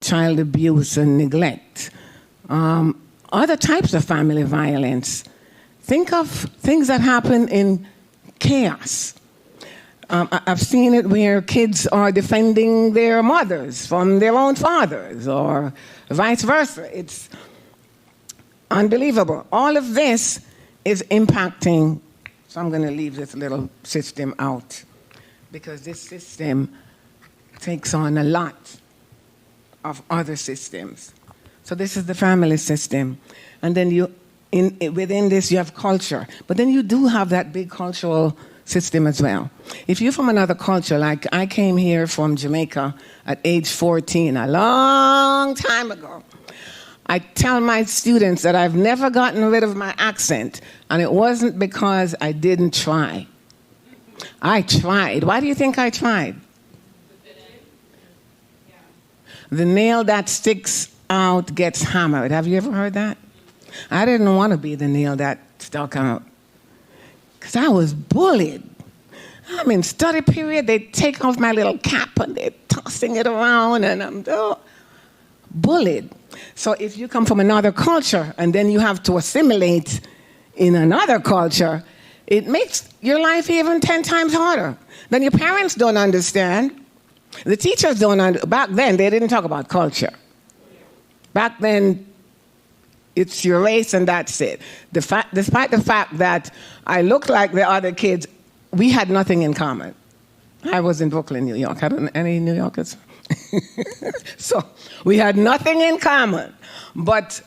child abuse and neglect, other types of family violence. Think of things that happen in chaos. I've seen it where kids are defending their mothers from their own fathers, or vice versa. It's unbelievable. All of this is impacting, so I'm going to leave this little system out, because this system takes on a lot of other systems. So this is the family system. And then within this you have culture. But then you do have that big cultural system as well. If you're from another culture, like I came here from Jamaica at age 14, a long time ago. I tell my students that I've never gotten rid of my accent, and it wasn't because I didn't try. I tried. Why do you think I tried? The nail that sticks out gets hammered. Have you ever heard that? I didn't want to be the nail that stuck out, because I was bullied. I'm in study period, they take off my little cap and they're tossing it around, and I'm bullied. So if you come from another culture and then you have to assimilate in another culture, it makes your life even 10 times harder. Then your parents don't understand. The teachers don't understand. Back then, they didn't talk about culture. Back then, it's your race and that's it. Despite the fact that I looked like the other kids, we had nothing in common. I was in Brooklyn, New York. Any New Yorkers? So we had nothing in common. But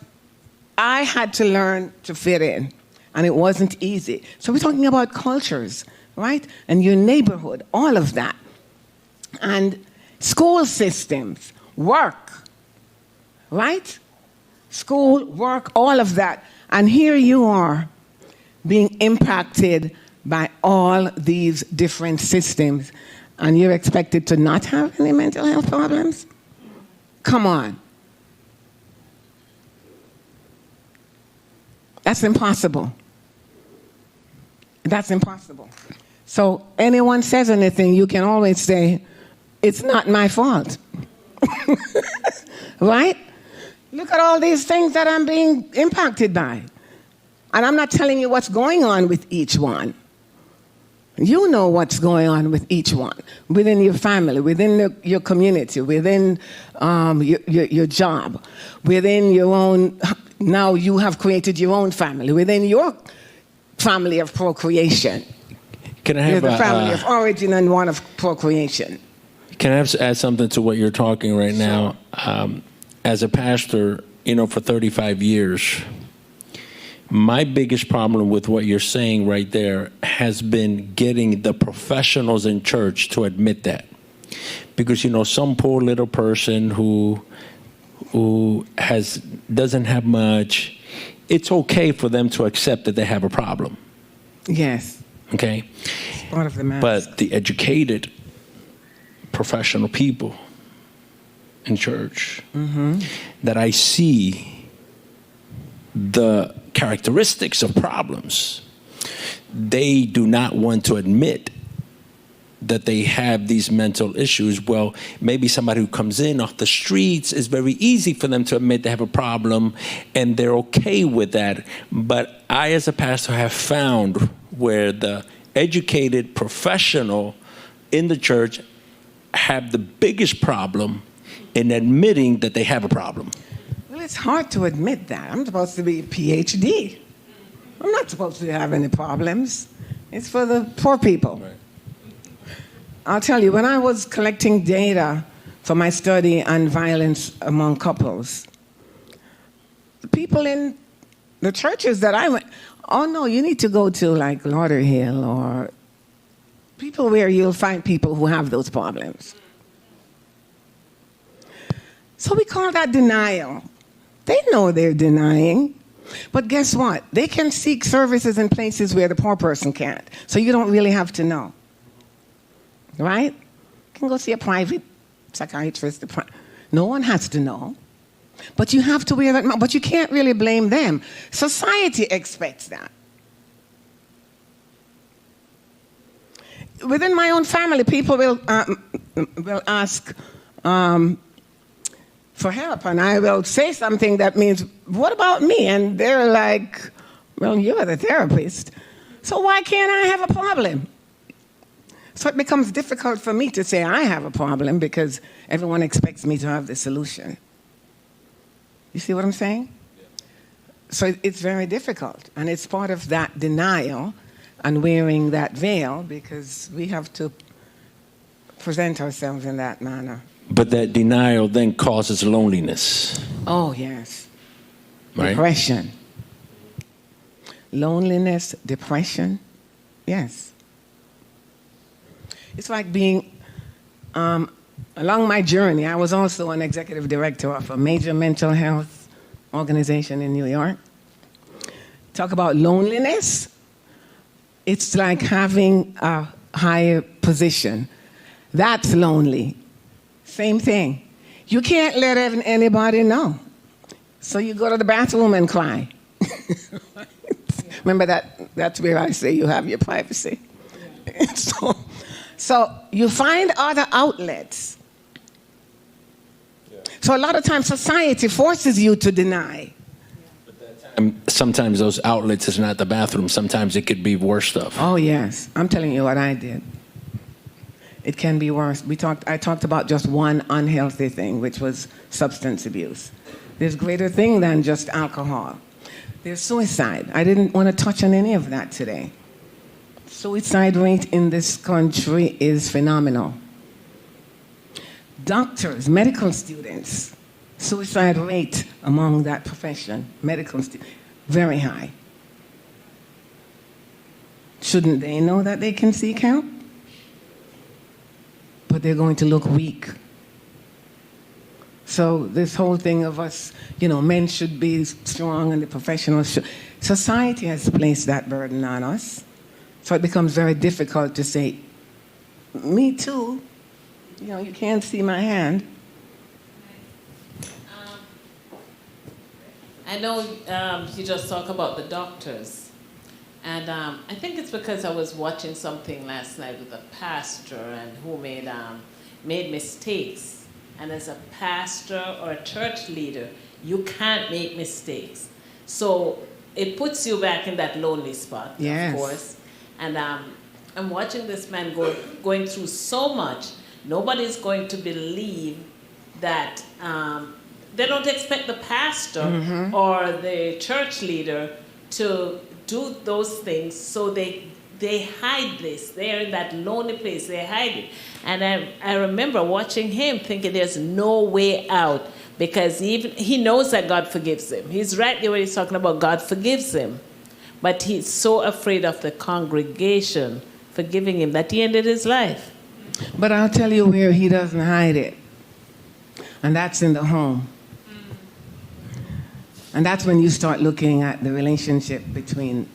I had to learn to fit in, and it wasn't easy. So we're talking about cultures, right? And your neighborhood, all of that. And school systems, work, right? School, work, all of that. And here you are being impacted by all these different systems, and you're expected to not have any mental health problems? Come on. That's impossible. That's impossible. So anyone says anything, you can always say, it's not my fault. Right? Look at all these things that I'm being impacted by. And I'm not telling you what's going on with each one. You know what's going on with each one, within your family, within your community, within your job, within your own. Now you have created your own family, within your family of procreation. Can I have the family of origin and one of procreation. Can I add something to what you're talking right now? As a pastor, for 35 years, my biggest problem with what you're saying right there has been getting the professionals in church to admit that. Because, some poor little person who doesn't have much, it's okay for them to accept that they have a problem. Yes. Okay? It's part of the mask. But the educated professional people in church that I see the characteristics of problems, they do not want to admit that they have these mental issues. Well, maybe somebody who comes in off the streets, is very easy for them to admit they have a problem, and they're okay with that. But I, as a pastor, have found where the educated professional in the church have the biggest problem in admitting that they have a problem. Well, it's hard to admit that. I'm supposed to be a PhD. I'm not supposed to have any problems. It's for the poor people. Right. I'll tell you, when I was collecting data for my study on violence among couples, the people in the churches that I went, oh no, you need to go to like Lauderhill or people where you'll find people who have those problems. So we call that denial. They know they're denying. But guess what? They can seek services in places where the poor person can't. So you don't really have to know. Right? You can go see a private psychiatrist. No one has to know. But you have to wear that. But you can't really blame them. Society expects that. Within my own family, people will ask, for help, and I will say something that means, what about me? And they're like, well, you're the therapist, so why can't I have a problem? So it becomes difficult for me to say I have a problem because everyone expects me to have the solution. You see what I'm saying? So it's very difficult, and it's part of that denial and wearing that veil, because we have to present ourselves in that manner. But that denial then causes loneliness. Oh, yes. Right? Depression. Loneliness, depression, yes. It's like being, along my journey, I was also an executive director of a major mental health organization in New York. Talk about loneliness. It's like having a higher position. That's lonely. Same thing. You can't let anybody know. So you go to the bathroom and cry. Remember that's where I say you have your privacy. Yeah. So you find other outlets. So a lot of times society forces you to deny. Sometimes those outlets is not the bathroom. Sometimes it could be worse stuff. Oh, yes. I'm telling you what I did. It can be worse. I talked about just one unhealthy thing, which was substance abuse. There's greater thing than just alcohol. There's suicide. I didn't want to touch on any of that today. Suicide rate in this country is phenomenal. Doctors, medical students, suicide rate among that profession, medical students, very high. Shouldn't they know that they can seek help? But they're going to look weak. So this whole thing of us, men should be strong and the professionals should. Society has placed that burden on us. So it becomes very difficult to say, me too. You can't see my hand. I know you just talk about the doctors. And I think it's because I was watching something last night with a pastor and who made mistakes. And as a pastor or a church leader, you can't make mistakes. So it puts you back in that lonely spot, yes. Of course. And I'm watching this man going through so much. Nobody's going to believe that they don't expect the pastor mm-hmm. or the church leader to do those things, so they hide this. They're in that lonely place, they hide it. And I remember watching him thinking there's no way out, because he knows that God forgives him. He's right there when he's talking about God forgives him. But he's so afraid of the congregation forgiving him that he ended his life. But I'll tell you where he doesn't hide it. And that's in the home. And that's when you start looking at the relationship between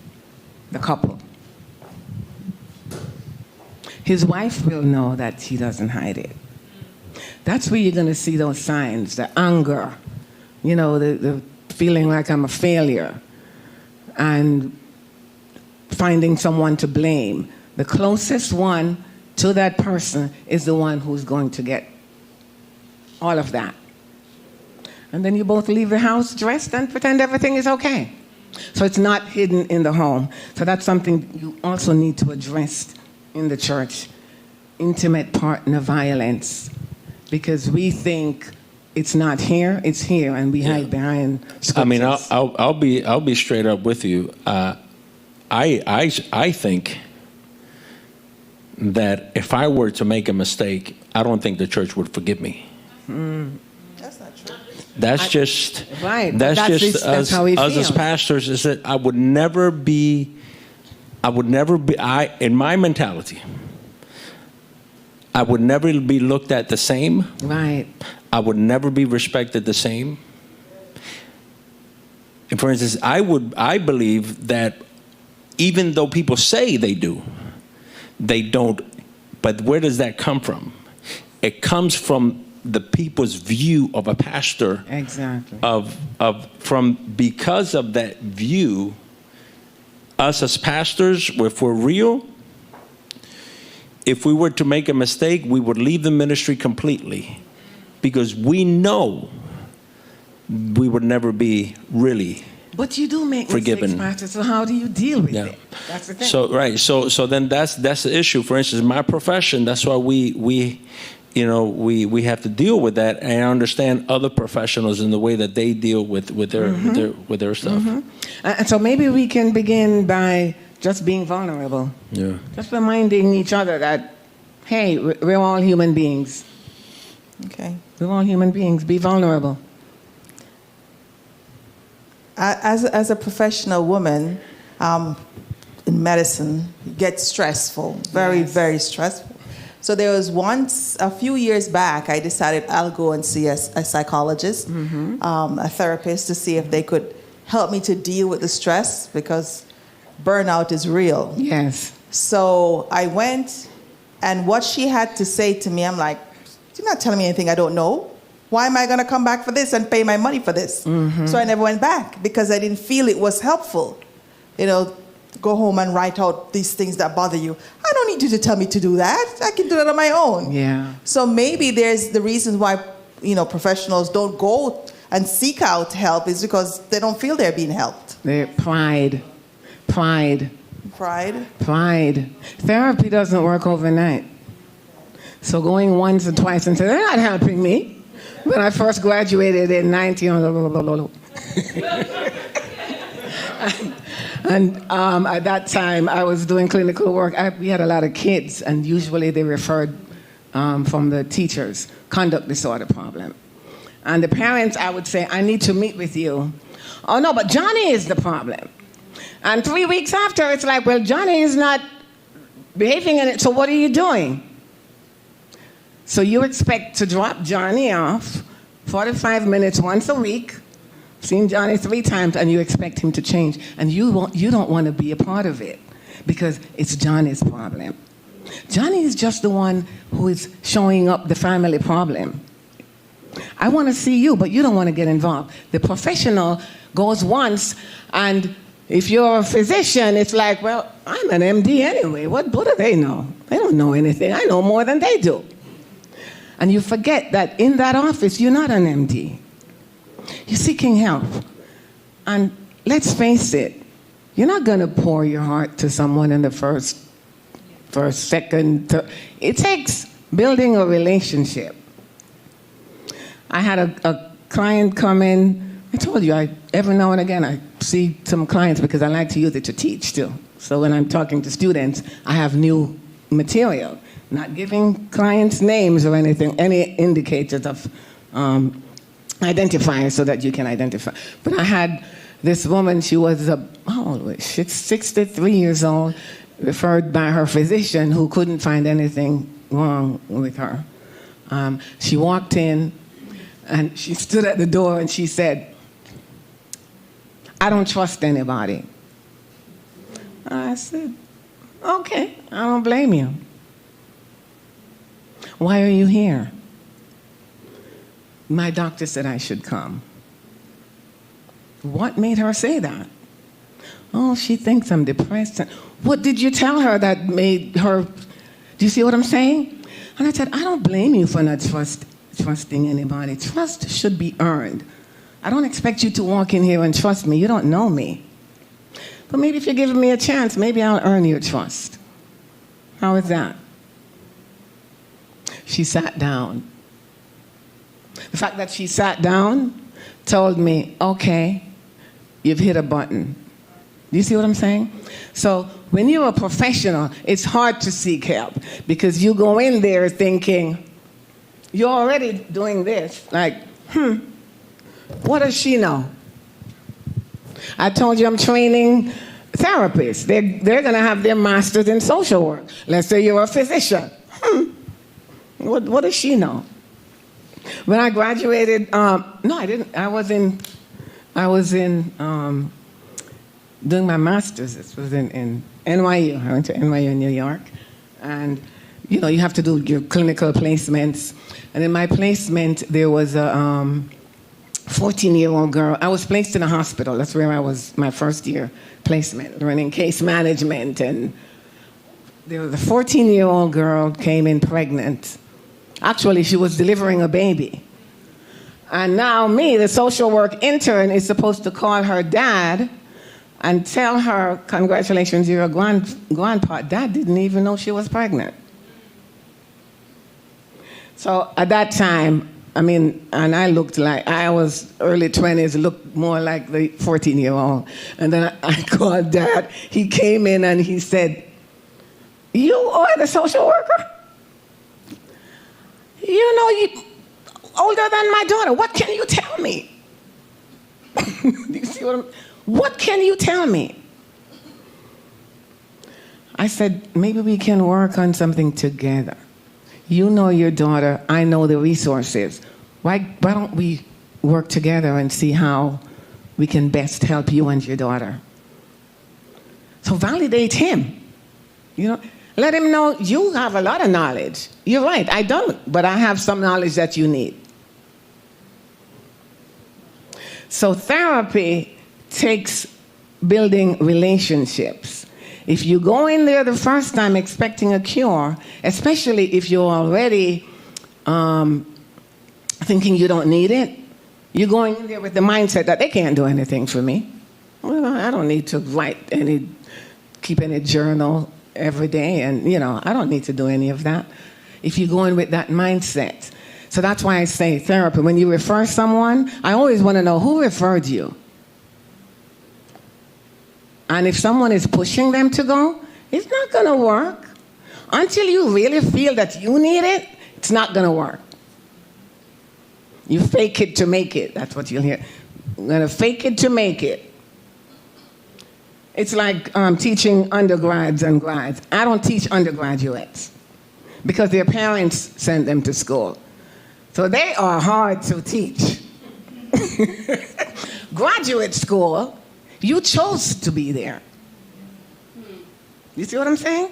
the couple. His wife will know that he doesn't hide it. That's where you're going to see those signs, the anger, the feeling like I'm a failure, and finding someone to blame. The closest one to that person is the one who's going to get all of that. And then you both leave the house dressed and pretend everything is okay. So it's not hidden in the home. So that's something you also need to address in the church. Intimate partner violence. Because we think it's not here, it's here, and we hide behind scriptures. I mean, I'll be straight up with you. I think that if I were to make a mistake, I don't think the church would forgive me. That's not true. That's just right. That's us as pastors, is that I would never be in my mentality, I would never be looked at the same. Right. I would never be respected the same. And for instance, I believe that even though people say they do, they don't. But where does that come from? It comes from the people's view of a pastor. Exactly. Because of that view, us as pastors, if we're real, if we were to make a mistake, we would leave the ministry completely, because we know we would never be really. But you do make Forgiven. mistakes, Pastor, so how do you deal with Yeah. it? That's the thing. So right. So then that's the issue. For instance, my profession. That's why we have to deal with that, and I understand other professionals in the way that they deal with their stuff. And so maybe we can begin by just being vulnerable. Yeah. Just reminding each other that, hey, we're all human beings. Okay. We're all human beings. Be vulnerable. As a professional woman in medicine, it gets stressful, very, Yes. very stressful. So there was once, a few years back, I decided I'll go and see a psychologist, a therapist, to see if they could help me to deal with the stress, because burnout is real. Yes. So I went, and what she had to say to me, I'm like, you're not telling me anything I don't know. Why am I going to come back for this and pay my money for this? So I never went back because I didn't feel it was helpful. Go home and write out these things that bother you. I don't need you to tell me to do that. I can do that on my own. Yeah. So maybe there's the reasons why, professionals don't go and seek out help is because they don't feel they're being helped. They're pride. Pride. Therapy doesn't work overnight. So going once or twice and saying, they're not helping me. When I first graduated in 19... And at that time, I was doing clinical work. We had a lot of kids, and usually they referred from the teachers, conduct disorder problem. And the parents, I would say, I need to meet with you. Oh, no, but Johnny is the problem. And 3 weeks after, it's like, well, Johnny is not behaving in it, so what are you doing? So you expect to drop Johnny off 45 minutes once a week, seen Johnny 3 times, and you expect him to change. And you don't want to be a part of it because it's Johnny's problem. Johnny is just the one who is showing up the family problem. I want to see you, but you don't want to get involved. The professional goes once, and if you're a physician, it's like, well, I'm an MD anyway. What do they know? They don't know anything. I know more than they do. And you forget that in that office, you're not an MD. You're seeking help. And let's face it, you're not going to pour your heart to someone in the first, second, third. It takes building a relationship. I had a client come in. I told you, every now and again, I see some clients because I like to use it to teach too. So when I'm talking to students, I have new material. Not giving clients names or anything, any indicators of identifiers so that you can identify. But I had this woman, she was 63 years old, referred by her physician who couldn't find anything wrong with her. She walked in and she stood at the door and she said, I don't trust anybody. I said, okay, I don't blame you. Why are you here? My doctor said I should come. What made her say that? Oh, she thinks I'm depressed. What did you tell her that made her... Do you see what I'm saying? And I said, I don't blame you for not trusting anybody. Trust should be earned. I don't expect you to walk in here and trust me. You don't know me. But maybe if you're giving me a chance, maybe I'll earn your trust. How is that? She sat down. The fact that she sat down told me, okay, you've hit a button. Do you see what I'm saying? So when you're a professional, it's hard to seek help because you go in there thinking, you're already doing this. Like, what does she know? I told you I'm training therapists. They're going to have their masters in social work. Let's say you're a physician. What does she know? When I graduated, no, I didn't. I was in doing my master's. This was in NYU. I went to NYU in New York, and you have to do your clinical placements. And in my placement, there was a 14-year-old girl. I was placed in a hospital. That's where I was. My first year placement, running case management, and there was a 14-year-old girl came in pregnant. Actually, she was delivering a baby. And now me, the social work intern, is supposed to call her dad and tell her, congratulations, you're a grandpa. Dad didn't even know she was pregnant. So at that time, and I looked like, I was early 20s, looked more like the 14-year-old. And then I called Dad. He came in and he said, you are the social worker? You know, you're older than my daughter. What can you tell me? Do you see what can you tell me? I said, maybe we can work on something together. You know your daughter, I know the resources. Why don't we work together and see how we can best help you and your daughter? So validate him. You know, let him know you have a lot of knowledge. You're right, I don't, but I have some knowledge that you need. So therapy takes building relationships. If you go in there the first time expecting a cure, especially if you're already thinking you don't need it, you're going in there with the mindset that they can't do anything for me. Well, I don't need to keep any journal every day, and I don't need to do any of that. If you go in with that mindset. So that's why I say therapy. When you refer someone, I always want to know who referred you. And if someone is pushing them to go, it's not going to work. Until you really feel that you need it, it's not going to work. You fake it to make it. That's what you'll hear. I'm going to fake it to make it. It's like teaching undergrads and grads. I don't teach undergraduates because their parents send them to school. So they are hard to teach. Graduate school, you chose to be there. You see what I'm saying?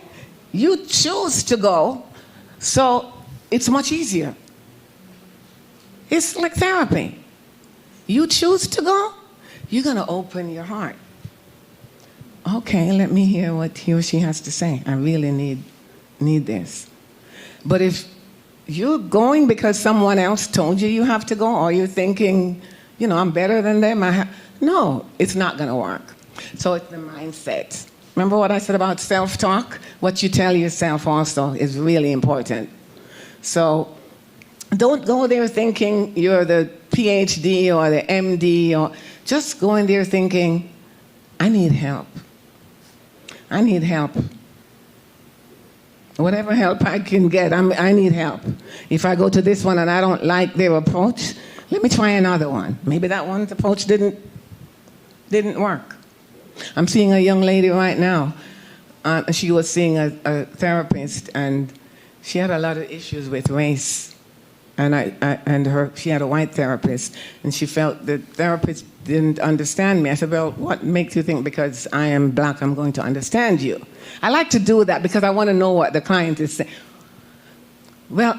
You choose to go, so it's much easier. It's like therapy. You choose to go, you're going to open your heart. Okay, let me hear what he or she has to say. I really need this. But if you're going because someone else told you you have to go, or you're thinking, I'm better than them, no, it's not going to work. So it's the mindset. Remember what I said about self-talk? What you tell yourself also is really important. So don't go there thinking you're the PhD or the MD, or just go in there thinking, I need help. I need help. Whatever help I can get, I need help. If I go to this one and I don't like their approach, let me try another one. Maybe that one's approach didn't work. I'm seeing a young lady right now. She was seeing a therapist, and she had a lot of issues with race. And she had a white therapist, and she felt the therapist didn't understand me. I said, well, what makes you think because I am black I'm going to understand you? I like to do that because I want to know what the client is saying. Well,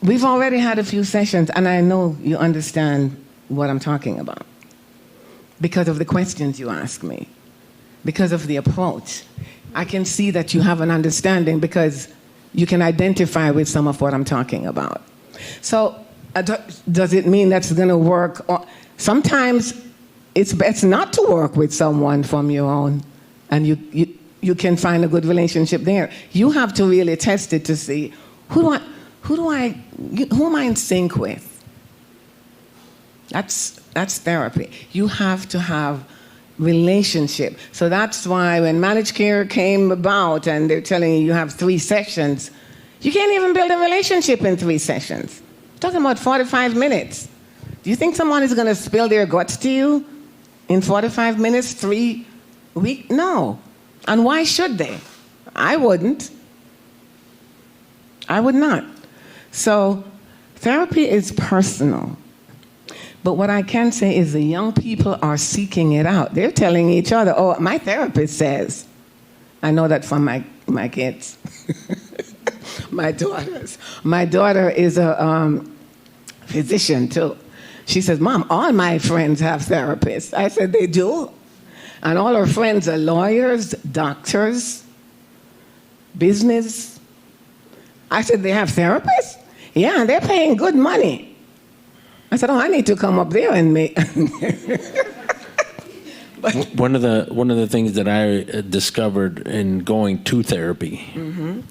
we've already had a few sessions, and I know you understand what I'm talking about because of the questions you ask me, because of the approach. I can see that you have an understanding because you can identify with some of what I'm talking about. So does it mean that's going to work? Sometimes it's best not to work with someone from your own, and you can find a good relationship there. You have to really test it to see who am I in sync with? That's therapy. You have to have relationship. So that's why when managed care came about and they're telling you have 3 sessions, you can't even build a relationship in 3 sessions. I'm talking about 45 minutes. Do you think someone is going to spill their guts to you in 45 minutes, 3 weeks? No. And why should they? I wouldn't. I would not. So therapy is personal. But what I can say is the young people are seeking it out. They're telling each other, oh, my therapist says. I know that from my kids. My daughters. My daughter is a physician, too. She says, Mom, all my friends have therapists. I said, they do? And all her friends are lawyers, doctors, business. I said, they have therapists? Yeah, and they're paying good money. I said, oh, I need to come up there and make. One of the things that I discovered in going to therapy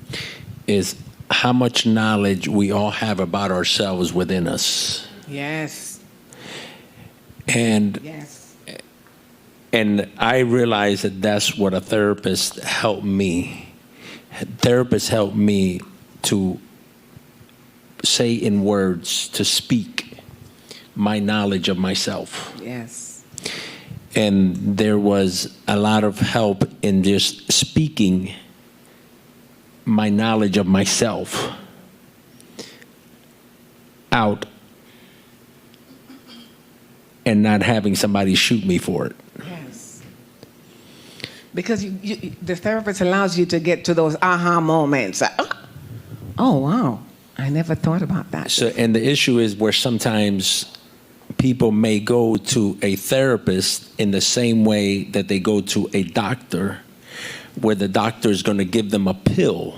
is how much knowledge we all have about ourselves within us. Yes. And Yes. and I realized that that's what a therapist helped me. Therapists helped me to say in words, to speak my knowledge of myself. Yes. And there was a lot of help in just speaking my knowledge of myself out and not having somebody shoot me for it. Yes. Because the therapist allows you to get to those aha moments. Oh, wow. I never thought about that. So, and the issue is where sometimes people may go to a therapist in the same way that they go to a doctor, where the doctor is going to give them a pill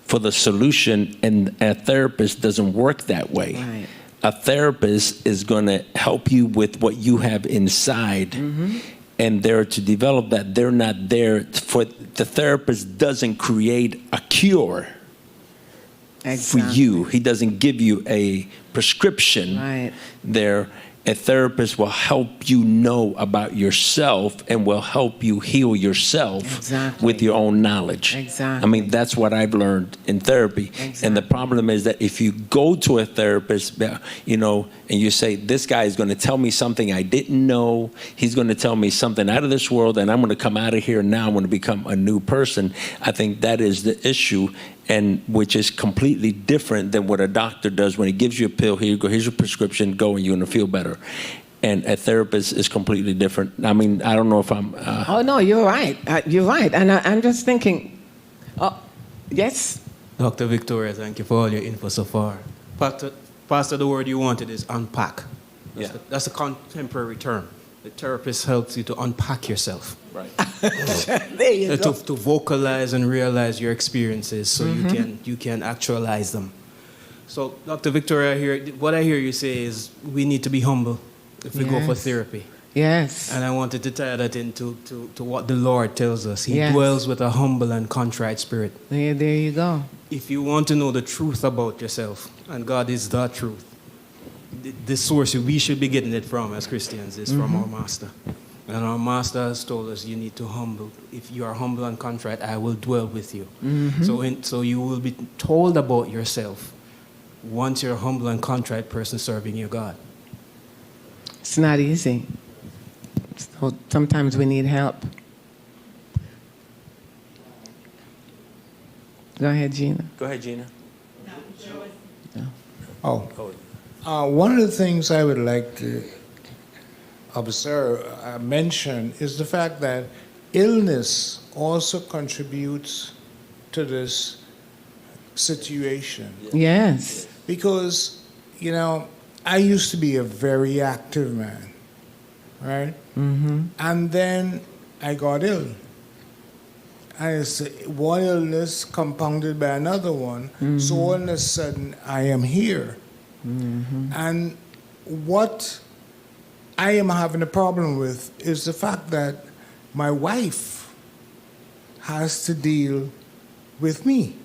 for the solution, and a therapist doesn't work that way. Right. A therapist is going to help you with what you have inside, and they're to develop that. They're not there for, the therapist doesn't create a cure for you. He doesn't give you a prescription. Right. There, a therapist will help you know about yourself and will help you heal yourself Exactly. with your own knowledge. Exactly. I mean, that's what I've learned in therapy. Exactly. And the problem is that if you go to a therapist, you know, and you say, this guy is going to tell me something I didn't know, he's going to tell me something out of this world, and I'm going to come out of here and now I'm going to become a new person. I think that is the issue, and which is completely different than what a doctor does when he gives you a pill. Here you go, here's your prescription, go and you're going to feel better. And a therapist is completely different. I mean, I don't know if I'm... Oh, no, you're right. You're right. And I'm just thinking, oh, yes? Dr. Victoria, thank you for all your info so far. Pastor, the word you wanted is unpack. That's a contemporary term. The therapist helps you to unpack yourself. Right. There you go. To vocalize and realize your experiences so you can actualize them. So, Dr. Victoria, what I hear you say is we need to be humble if we go for Yes. therapy. Yes. And I wanted to tie that into to what the Lord tells us. He Yes. dwells with a humble and contrite spirit. There you go. If you want to know the truth about yourself, and God is the truth, the source we should be getting it from as Christians is from our Master. And our Master has told us you need to humble. If you are humble and contrite, I will dwell with you. So you will be told about yourself once you're a humble and contrite person serving your God. It's not easy. So sometimes we need help. Go ahead, Gina. Go ahead, Gina. One of the things I would like to mention is the fact that illness also contributes to this situation. Yes. Because, you know, I used to be a very active man, right? And then I got ill. And it's one illness compounded by another one. So all of a sudden, I am here. And what I am having a problem with is the fact that my wife has to deal with me,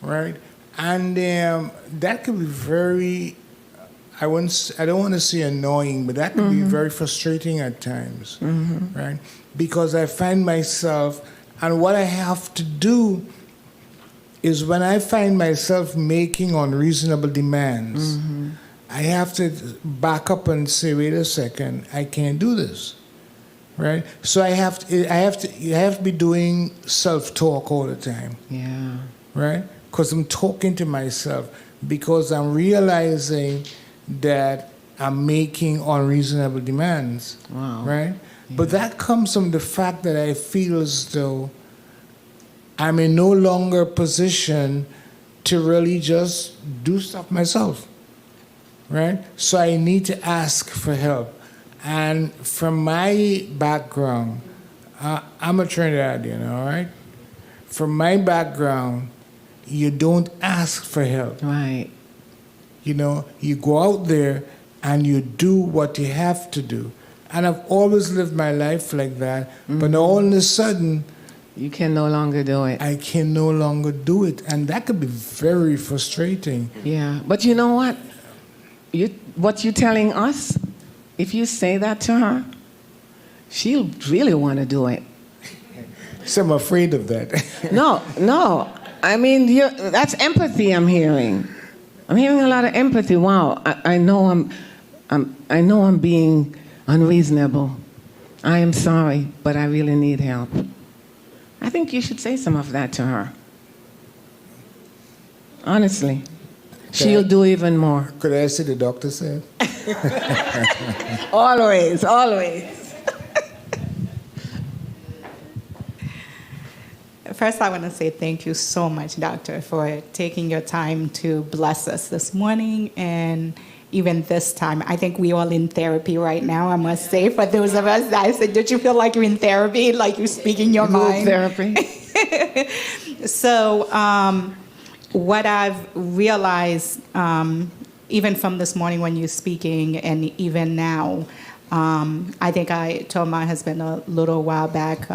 right? And that could be very, I don't want to say annoying, but that could be very frustrating at times, right? Because I find myself, and what I have to do is when I find myself making unreasonable demands, I have to back up and say, wait a second, I can't do this, right? So you have to be doing self-talk all the time, Yeah. right? Because I'm talking to myself, because I'm realizing that I'm making unreasonable demands, Wow. right? But that comes from the fact that I feel as though I'm in no longer position to really just do stuff myself, right? So I need to ask for help. And from my background, I'm a Trinidadian, all right? From my background, you don't ask for help. Right. You know, you go out there and you do what you have to do. And I've always lived my life like that. But all of a sudden, You can no longer do it. I can no longer do it. And that could be very frustrating. Yeah, but you know what? What you're telling us, if you say that to her, she'll really want to do it. So I'm afraid of that. No. I mean, that's empathy I'm hearing. I'm hearing a lot of empathy. Wow, I know I'm being unreasonable. I am sorry, but I really need help. I think you should say some of that to her. Honestly. She'll do even more. Could I see the doctor said? Always. First, I want to say thank you so much, Doctor, for taking your time to bless us this morning and even this time. I think we're all in therapy right now, I must say, for those of us that I said, did you feel like you're in therapy, like you're speaking your mind? Therapy. So what I've realized, even from this morning when you're speaking and even now, I think I told my husband a little while back,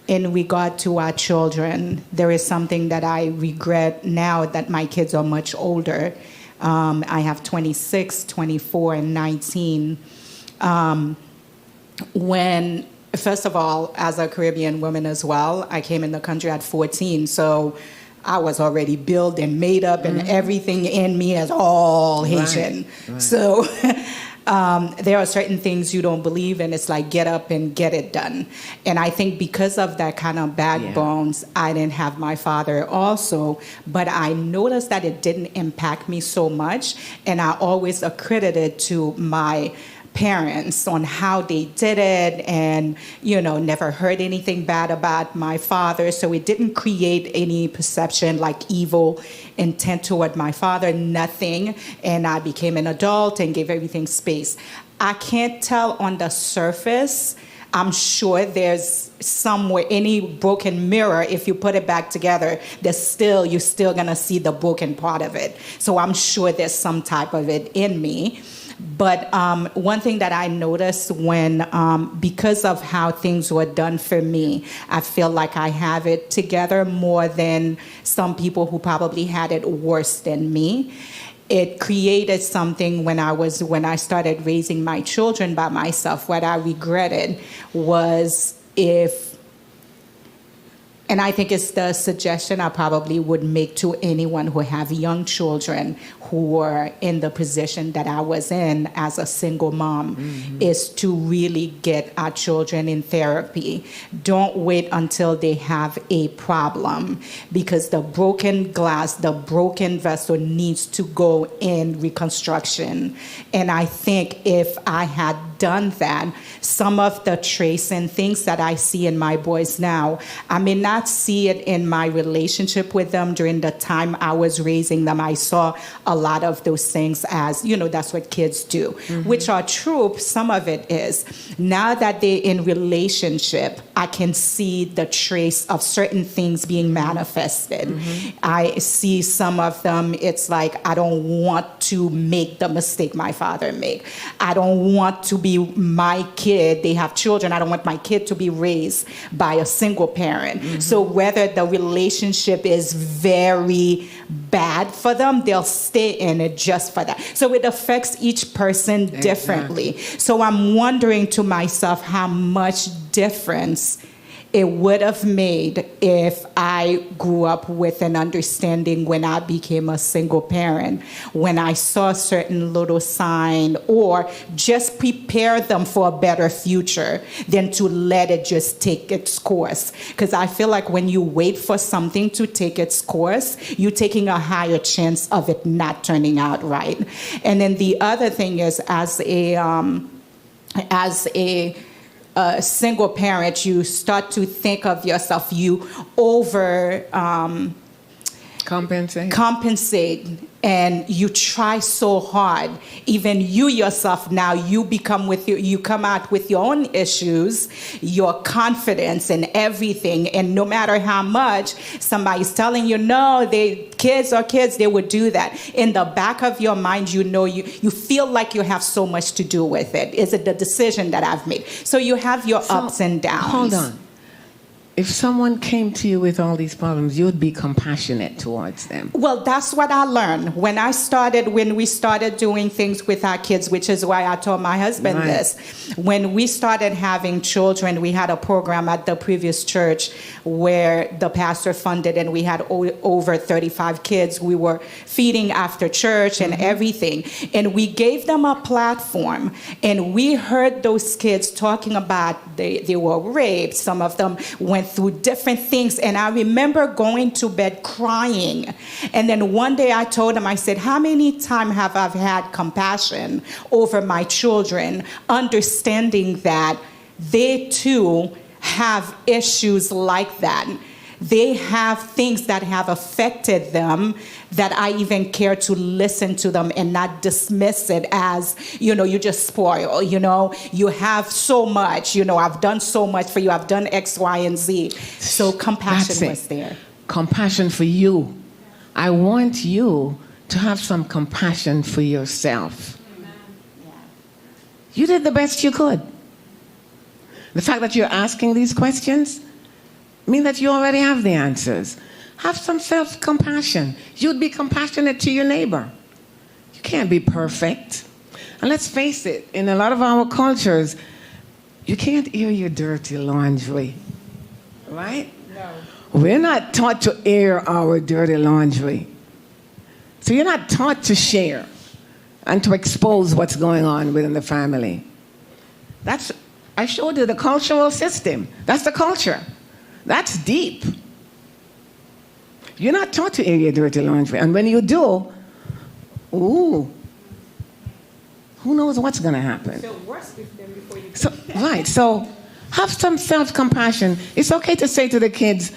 in regard to our children, there is something that I regret now that my kids are much older. I have 26, 24, and 19. When, first of all, as a Caribbean woman as well, I came in the country at 14, so I was already built and made up, and everything in me is all Haitian. Right. So there are certain things you don't believe in. It's like get up and get it done. And I think because of that kind of backbones, I didn't have my father also. But I noticed that it didn't impact me so much. And I always accredited to my parents on how they did it, and never heard anything bad about my father, so it didn't create any perception like evil intent toward my father, nothing. And I became an adult and gave everything space. I can't tell on the surface. I'm sure there's somewhere, any broken mirror, if you put it back together, you're still gonna see the broken part of it. So I'm sure there's some type of it in me. But one thing that I noticed when, because of how things were done for me, I feel like I have it together more than some people who probably had it worse than me. It created something when I started raising my children by myself. What I regretted was and I think it's the suggestion I probably would make to anyone who have young children who are in the position that I was in as a single mom, is to really get our children in therapy. Don't wait until they have a problem, because the broken glass, the broken vessel needs to go in reconstruction. And I think if I had done that, some of the traits and things that I see in my boys now, I may not see it in my relationship with them during the time I was raising them. I saw a lot of those things as, that's what kids do, which are true. Some of it is. Now that they're in relationship, I can see the trace of certain things being manifested. I see some of them, it's like, I don't want to make the mistake my father made. I don't want to be my kid. They have children. I don't want my kid to be raised by a single parent. So whether the relationship is very bad for them, they'll stay in it just for that. So it affects each person differently. So I'm wondering to myself how much difference it would have made if I grew up with an understanding when I became a single parent, when I saw a certain little sign, or just prepare them for a better future than to let it just take its course. Because I feel like when you wait for something to take its course, you're taking a higher chance of it not turning out right. And then the other thing is, as a single parent, you start to think of yourself, you over compensate and you try so hard, even you yourself now, you come out with your own issues, your confidence and everything, and no matter how much somebody's telling you, no, kids are kids, they would do that. In the back of your mind, you know, you feel like you have so much to do with it. Is it the decision that I've made? So you have your ups and downs. Hold on. If someone came to you with all these problems, you would be compassionate towards them. Well, that's what I learned when we started doing things with our kids, which is why I told my husband Right. this. When we started having children, we had a program at the previous church where the pastor funded, and we had over 35 kids. We were feeding after church and everything. And we gave them a platform, and we heard those kids talking about they were raped. Some of them went through different things, and I remember going to bed crying. And then one day I told him, I said, how many times have I had compassion over my children, understanding that they too have issues like that. They have things that have affected them, that I even care to listen to them and not dismiss it as, you just spoil, you have so much, I've done so much for you, I've done X, Y, and Z. So compassion was there. Compassion for you. I want you to have some compassion for yourself. You did the best you could. The fact that you're asking these questions mean that you already have the answers. Have some self-compassion. You'd be compassionate to your neighbor. You can't be perfect. And let's face it, in a lot of our cultures, you can't air your dirty laundry, right? No. We're not taught to air our dirty laundry. So you're not taught to share and to expose what's going on within the family. I showed you the cultural system. That's the culture. That's deep. You're not taught to air your dirty laundry. And when you do, who knows what's going to happen? So have some self-compassion. It's okay to say to the kids,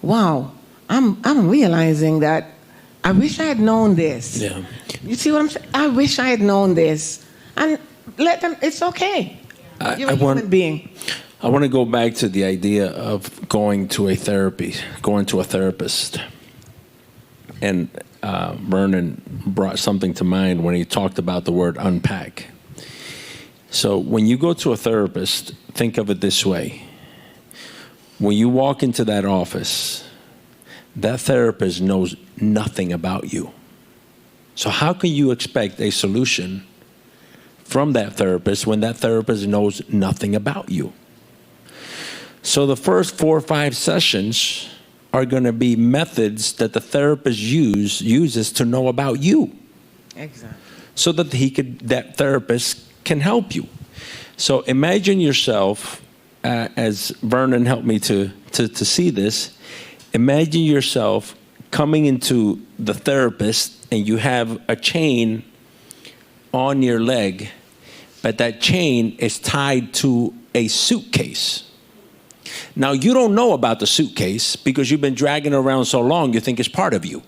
wow, I'm realizing that I wish I had known this. Yeah. You see what I'm saying? I wish I had known this. And let them, it's okay. You're a human being. I want to go back to the idea of going to a therapist. And Vernon brought something to mind when he talked about the word unpack. So when you go to a therapist, think of it this way. When you walk into that office, that therapist knows nothing about you. So how can you expect a solution from that therapist when that therapist knows nothing about you? So the first 4 or 5 sessions are going to be methods that the therapist uses to know about you. Exactly. So that that therapist can help you. So imagine yourself, as Vernon helped me to see this, imagine yourself coming into the therapist and you have a chain on your leg, but that chain is tied to a suitcase. Now, you don't know about the suitcase because you've been dragging it around so long, you think it's part of you.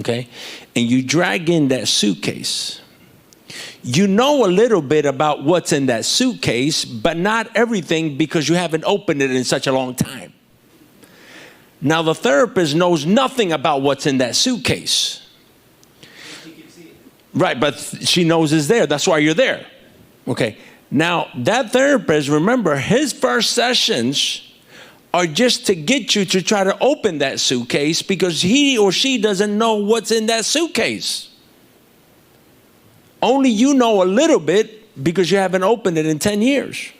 Okay? And you drag in that suitcase. You know a little bit about what's in that suitcase, but not everything because you haven't opened it in such a long time. Now, the therapist knows nothing about what's in that suitcase. Right, but she knows it's there. That's why you're there. Okay. Now, that therapist, remember, his first sessions are just to get you to try to open that suitcase because he or she doesn't know what's in that suitcase. Only you know a little bit because you haven't opened it in 10 years.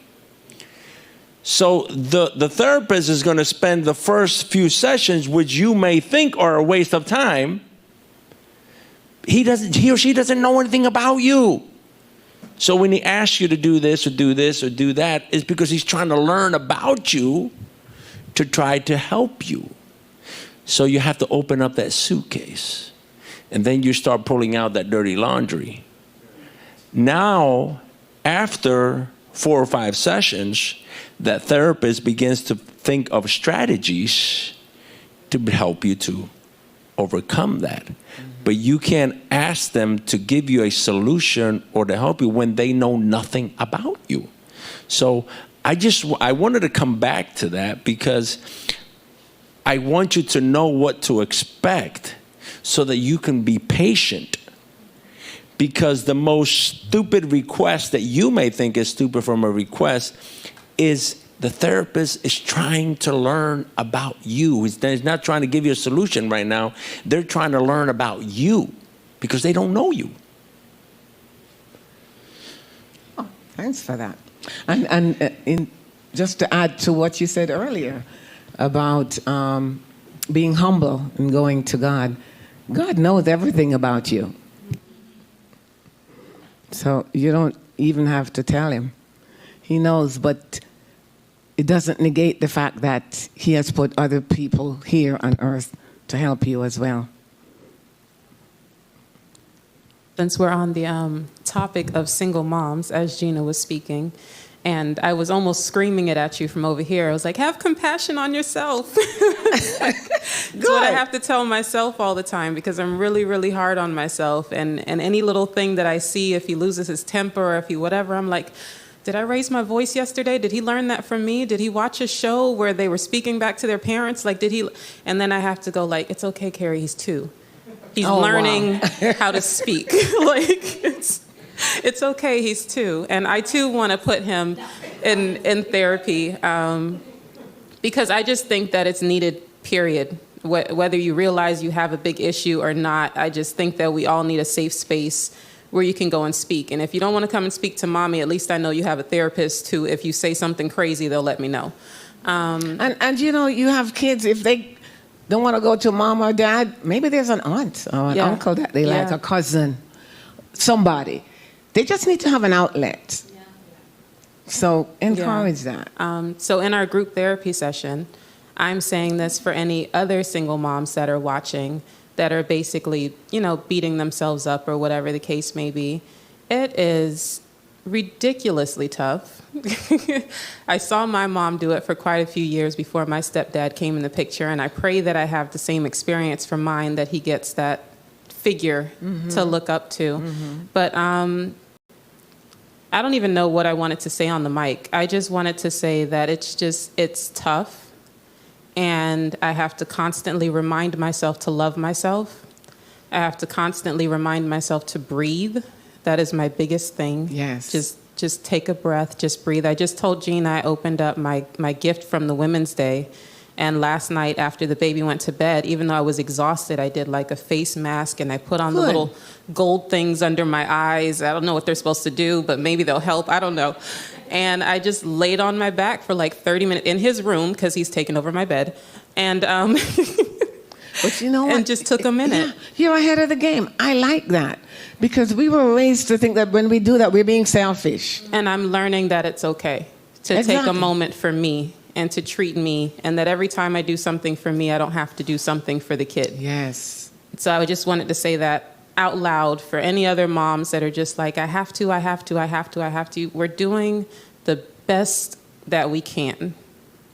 So the therapist is going to spend the first few sessions, which you may think are a waste of time. He or she doesn't know anything about you. So when he asks you to do this or do this or do that, it's because he's trying to learn about you to try to help you. So you have to open up that suitcase. And then you start pulling out that dirty laundry. Now, after 4 or 5 sessions, that therapist begins to think of strategies to help you to overcome that. But you can't ask them to give you a solution or to help you when they know nothing about you. So I wanted to come back to that because I want you to know what to expect so that you can be patient. Because the most stupid request that you may think is stupid from a request is the therapist is trying to learn about you. He's not trying to give you a solution right now. They're trying to learn about you because they don't know you. Oh, thanks for that. And just to add to what you said earlier about being humble and going to God, God knows everything about you. So you don't even have to tell him. He knows, but it doesn't negate the fact that he has put other people here on earth to help you as well. Since we're on the topic of single moms, as Gina was speaking, and I was almost screaming it at you from over here. I was like, have compassion on yourself. It's what I have to tell myself all the time because I'm really, really hard on myself. And any little thing that I see, if he loses his temper or if he whatever, I'm like, did I raise my voice yesterday? Did he learn that from me? Did he watch a show where they were speaking back to their parents? Like, did he? And then I have to go like, it's okay, Carrie, he's 2. He's learning how to speak. Like, it's okay, he's 2. And I, too, want to put him in therapy because I just think that it's needed, period. Whether you realize you have a big issue or not, I just think that we all need a safe space where you can go and speak. And if you don't want to come and speak to mommy, at least I know you have a therapist who, if you say something crazy, they'll let me know. And you know, you have kids, if they don't want to go to mom or dad, maybe there's an aunt or an uncle that they like, a cousin, somebody. They just need to have an outlet. Yeah. So encourage that. So in our group therapy session, I'm saying this for any other single moms that are watching that are basically, beating themselves up or whatever the case may be. It is ridiculously tough. I saw my mom do it for quite a few years before my stepdad came in the picture, and I pray that I have the same experience from mine, that he gets that figure to look up to. But I don't even know what I wanted to say on the mic. I just wanted to say that it's tough. And I have to constantly remind myself to love myself. I have to constantly remind myself to breathe. That is my biggest thing. Yes. Just take a breath, just breathe. I just told Gina I opened up my gift from the Women's Day. And last night after the baby went to bed, even though I was exhausted, I did like a face mask and I put on the little gold things under my eyes. I don't know what they're supposed to do, but maybe they'll help. I don't know. And I just laid on my back for like 30 minutes in his room because he's taken over my bed. And but you know what? And just took a minute. Yeah, you're ahead of the game. I like that because we were raised to think that when we do that, we're being selfish. And I'm learning that it's okay to take a moment for me and to treat me, and that every time I do something for me, I don't have to do something for the kid. Yes. So I just wanted to say that out loud for any other moms that are just like, I have to. We're doing the best that we can,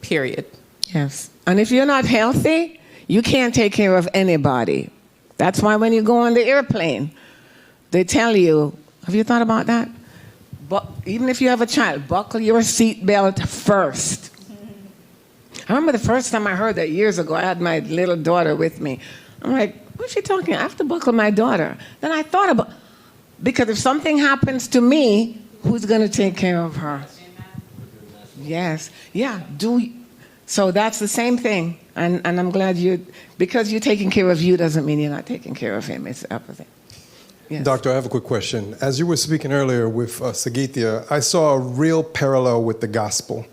period. Yes. And if you're not healthy, you can't take care of anybody. That's why when you go on the airplane, they tell you, have you thought about that? But even if you have a child, buckle your seatbelt first. I remember the first time I heard that years ago. I had my little daughter with me. I'm like, what's she talking? I have to buckle my daughter. Then I thought about, because if something happens to me, who's going to take care of her? Yes. Yeah. So that's the same thing. And I'm glad because you're taking care of you doesn't mean you're not taking care of him. It's the opposite. Yes. Doctor, I have a quick question. As you were speaking earlier with Sagithia, I saw a real parallel with the gospel.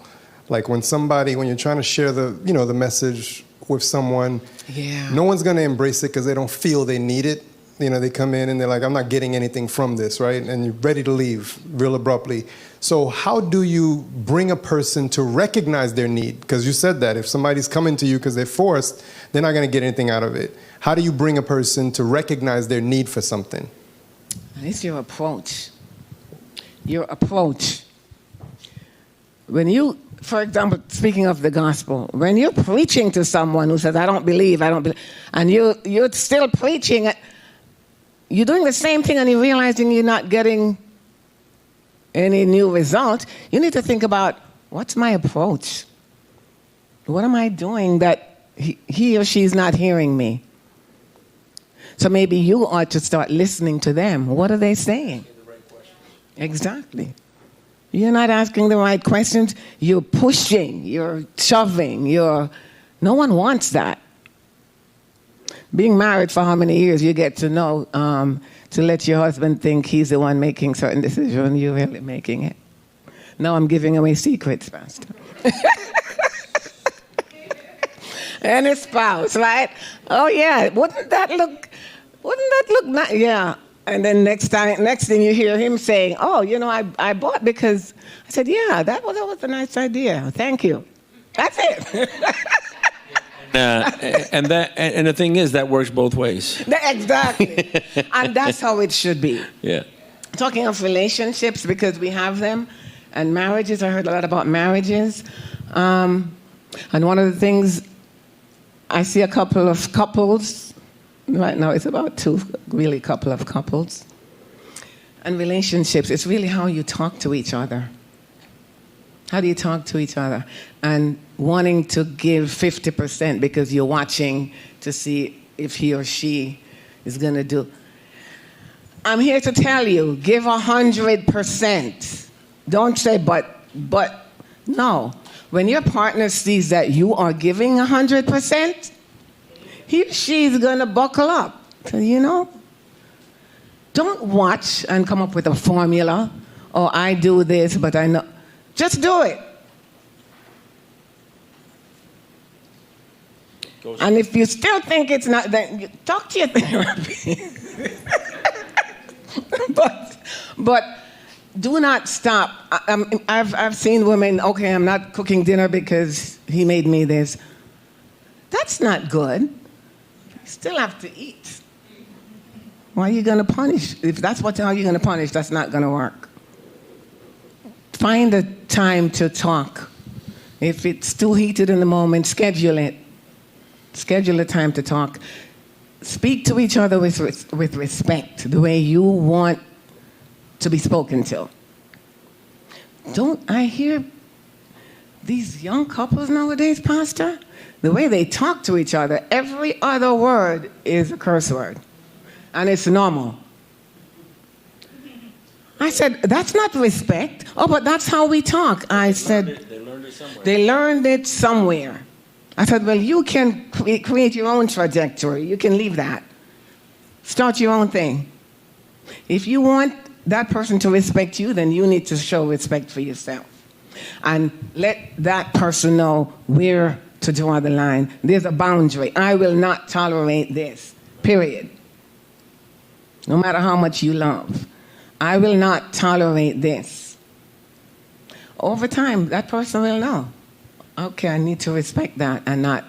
Like when you're trying to share the message with someone, no one's going to embrace it because they don't feel they need it. They come in and they're like, I'm not getting anything from this, right? And you're ready to leave real abruptly. So how do you bring a person to recognize their need? Because you said that if somebody's coming to you because they're forced, they're not going to get anything out of it. How do you bring a person to recognize their need for something? It's your approach. Your approach. When you for example, speaking of the gospel, when you're preaching to someone who says, I don't believe, and you're still preaching, you're doing the same thing and you're realizing you're not getting any new result, you need to think about, what's my approach? What am I doing that he or she is not hearing me? So maybe you ought to start listening to them. What are they saying? Exactly. You're not asking the right questions. You're pushing. You're shoving. No one wants that. Being married for how many years, you get to know to let your husband think he's the one making certain decisions, you're really making it. Now I'm giving away secrets, Pastor. And his spouse, right? Oh yeah, wouldn't that look nice? Yeah. And then next thing you hear him saying, oh, I bought because I said, yeah, that was a nice idea. Thank you. That's it. And the thing is, that works both ways. Exactly. And that's how it should be. Yeah. Talking of relationships, because we have them, and marriages, I heard a lot about marriages. And one of the things, I see a couple of couples. Right now, it's about two, really, couple of couples. And relationships, it's really how you talk to each other. How do you talk to each other? And wanting to give 50% because you're watching to see if he or she is going to do. I'm here to tell you, give 100%. Don't say, but, no. When your partner sees that you are giving 100%, he or she's going to buckle up. So, don't watch and come up with a formula. Oh, I do this, but I know. Just do it. And if you still think it's not, then talk to your therapist. But do not stop. I've seen women, okay, I'm not cooking dinner because he made me this. That's not good. You still have to eat. Why are you going to punish? If that's how you're going to punish, that's not going to work. Find a time to talk. If it's too heated in the moment, schedule it. Schedule a time to talk. Speak to each other with respect, the way you want to be spoken to. I hear these young couples nowadays, Pastor, the way they talk to each other, every other word is a curse word. And it's normal. I said, that's not respect. Oh, but that's how we talk. I said, they learned it somewhere. They learned it somewhere. I said, well, you can create your own trajectory. You can leave that. Start your own thing. If you want that person to respect you, then you need to show respect for yourself. And let that person know where to draw the line. There's a boundary. I will not tolerate this, period. No matter how much you love. I will not tolerate this. Over time, that person will know. Okay, I need to respect that and not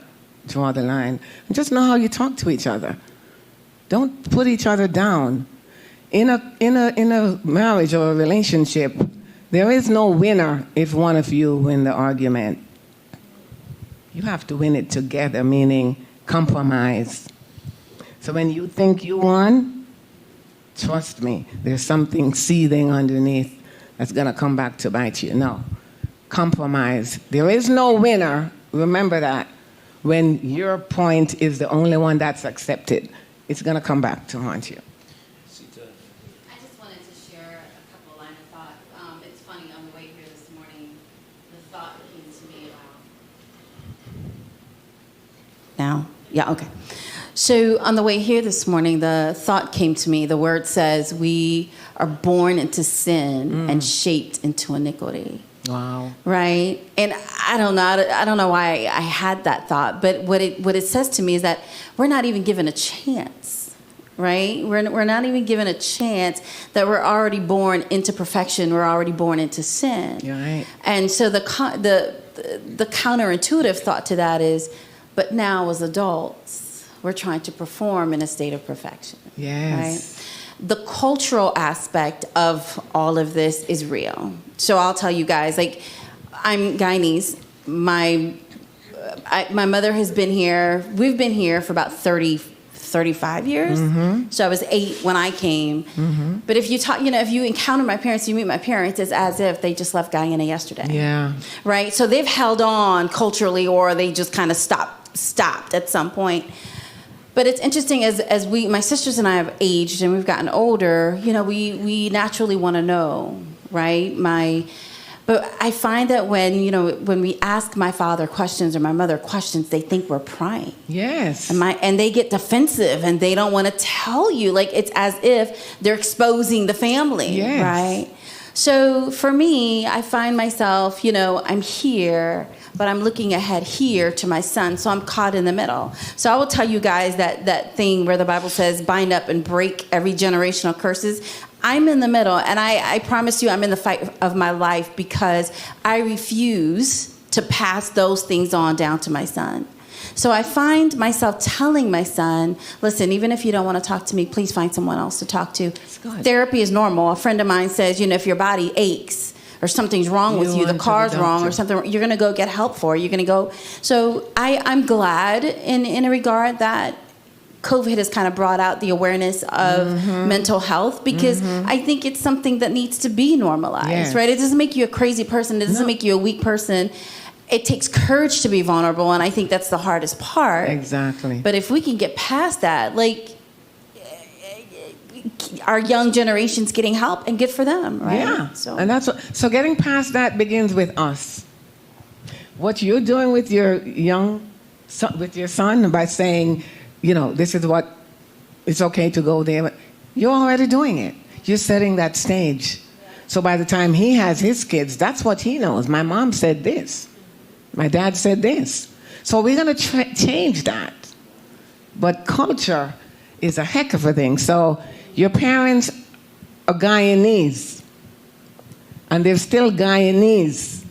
draw the line. And just know how you talk to each other. Don't put each other down. In a marriage or a relationship, there is no winner if one of you win the argument. You have to win it together, meaning compromise. So when you think you won, trust me, there's something seething underneath that's going to come back to bite you. No. Compromise. There is no winner. Remember that. When your point is the only one that's accepted, it's going to come back to haunt you. I just wanted to share a couple lines of thought. It's funny, on the way here this morning, the thought came to me about... Now? Yeah, okay. So on the way here this morning, the thought came to me. The word says we are born into sin and shaped into iniquity. Wow. Right? And I don't know why I had that thought, but what it says to me is that we're not even given a chance, right? We're not even given a chance that we're already born into perfection. We're already born into sin. You're right. And so the counterintuitive thought to that is, but now as adults, we're trying to perform in a state of perfection. Yes. Right? The cultural aspect of all of this is real. So I'll tell you guys, I'm Guyanese. My mother has been here. We've been here for about 35 years. So I was 8 when I came. But if you talk, if you encounter my parents, you meet my parents, it's as if they just left Guyana yesterday. Yeah. Right? So they've held on culturally, or they just kind of stopped at some point. But it's interesting as my sisters and I have aged and we've gotten older, we naturally want to know, right? But I find that when we ask my father questions or my mother questions, they think we're prying. Yes. And they get defensive and they don't want to tell you. Like, it's as if they're exposing the family, yes. right? So for me, I find myself, I'm here, but I'm looking ahead here to my son. So I'm caught in the middle. So I will tell you guys that thing where the Bible says, bind up and break every generational curses. I'm in the middle, and I promise you I'm in the fight of my life because I refuse to pass those things on down to my son. So I find myself telling my son, listen, even if you don't want to talk to me, please find someone else to talk to. Therapy is normal. A friend of mine says, if your body aches or something's wrong with you, the car's wrong or something, you're going to go get help for it. You're going to go. So I'm glad in a regard that COVID has kind of brought out the awareness of mental health because I think it's something that needs to be normalized, right? It doesn't make you a crazy person. It doesn't make you a weak person. It takes courage to be vulnerable, and I think that's the hardest part. Exactly. But if we can get past that, our young generation's getting help, and good for them, right? Yeah. So getting past that begins with us. What you're doing with your son by saying, this is what it's okay to go there. You're already doing it. You're setting that stage. So by the time he has his kids, that's what he knows. My mom said this. My dad said this. So we're going to change that. But culture is a heck of a thing. So your parents are Guyanese, and they're still Guyanese.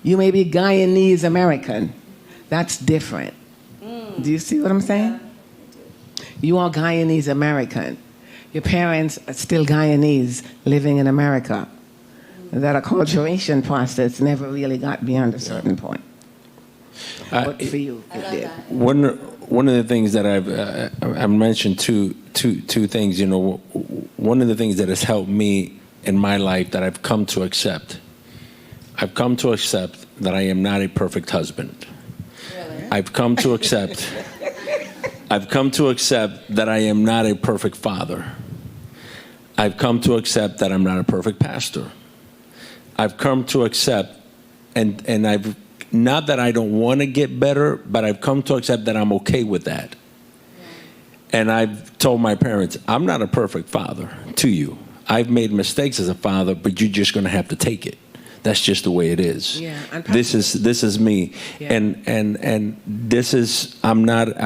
You may be Guyanese American. That's different. Do you see what I'm saying? You are Guyanese American. Your parents are still Guyanese living in America. That acculturation process never really got beyond a certain point. But for you, it did. One of the things that I've mentioned two things. One of the things that has helped me in my life that I've come to accept. I've come to accept that I am not a perfect husband. Really? I've come to accept that I am not a perfect father. I've come to accept that I'm not a perfect pastor. I've come to accept, and I've, not that I don't want to get better, but I've come to accept that I'm okay with that. And I've told my parents, I'm not a perfect father to you. I've made mistakes as a father, but you're just going to have to take it. That's just the way it is. Yeah, this is me. Yeah. And this is, I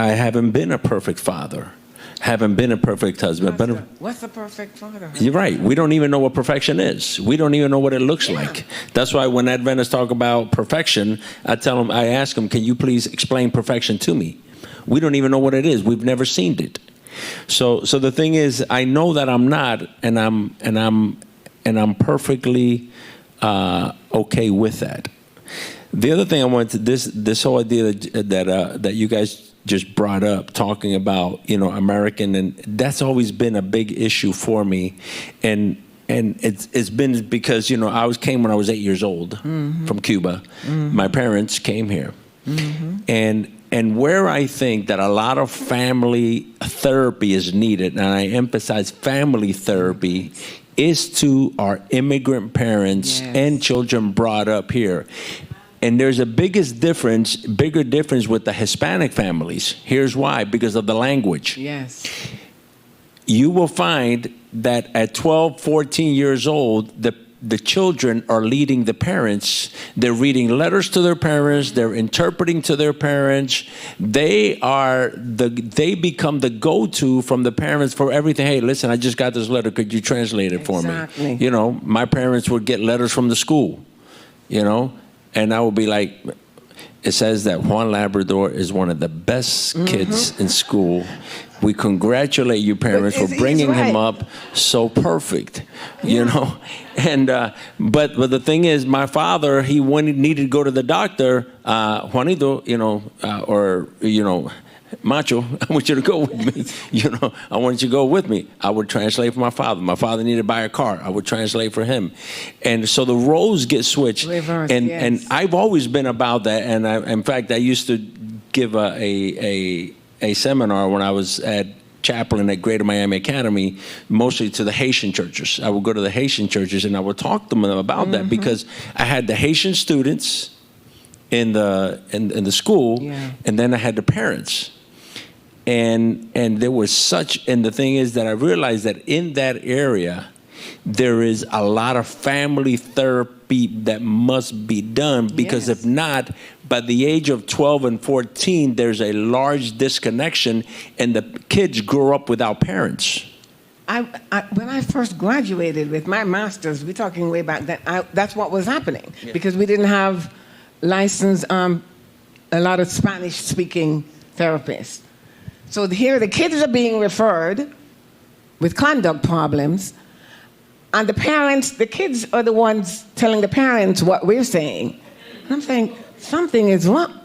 haven't been a perfect father. Haven't been a perfect husband. What's a perfect father? You're right. We don't even know what perfection is. We don't even know what it looks like. That's why when Adventists talk about perfection, I ask them, can you please explain perfection to me? We don't even know what it is. We've never seen it. So the thing is, I know that I'm not, and I'm perfectly okay with that. The other thing I wanted to, this whole idea that you guys just brought up, talking about, American, and that's always been a big issue for me, and it's been because I came when I was 8 years old from Cuba. My parents came here, and where I think that a lot of family therapy is needed, and I emphasize family therapy, is to our immigrant parents and children brought up here. And there's a bigger difference with the Hispanic families. Here's why: because of the language. Yes. You will find that at 12, 14 years old, the children are leading the parents. They're reading letters to their parents. They're interpreting to their parents. They become the go-to from the parents for everything. Hey, listen, I just got this letter. Could you translate it for me? My parents would get letters from the school, and I would be like, it says that Juan Labrador is one of the best kids in school. We congratulate you parents for bringing him up so perfect, you know. And but the thing is, my father, he needed to go to the doctor, Juanito, you know, or you know, Macho, I want you to go with me. You know, I want you to go with me. I would translate for my father. My father needed to buy a car. I would translate for him. And so the roles get switched. Reverse, and I've always been about that. And in fact, I used to give a seminar when I was at chaplain at Greater Miami Academy, mostly to the Haitian churches. I would go to the Haitian churches and I would talk to them about that, because I had the Haitian students in the school, and then I had the parents. And there was such, and the thing is that I realized that in that area, there is a lot of family therapy that must be done, because if not, by the age of 12 and 14, there's a large disconnection, and the kids grow up without parents. When I first graduated with my master's, we're talking way back then, that's what was happening, because we didn't have licensed, a lot of Spanish-speaking therapists. So here the kids are being referred with conduct problems, and the parents, the kids are the ones telling the parents what we're saying. And I'm saying, something is wrong.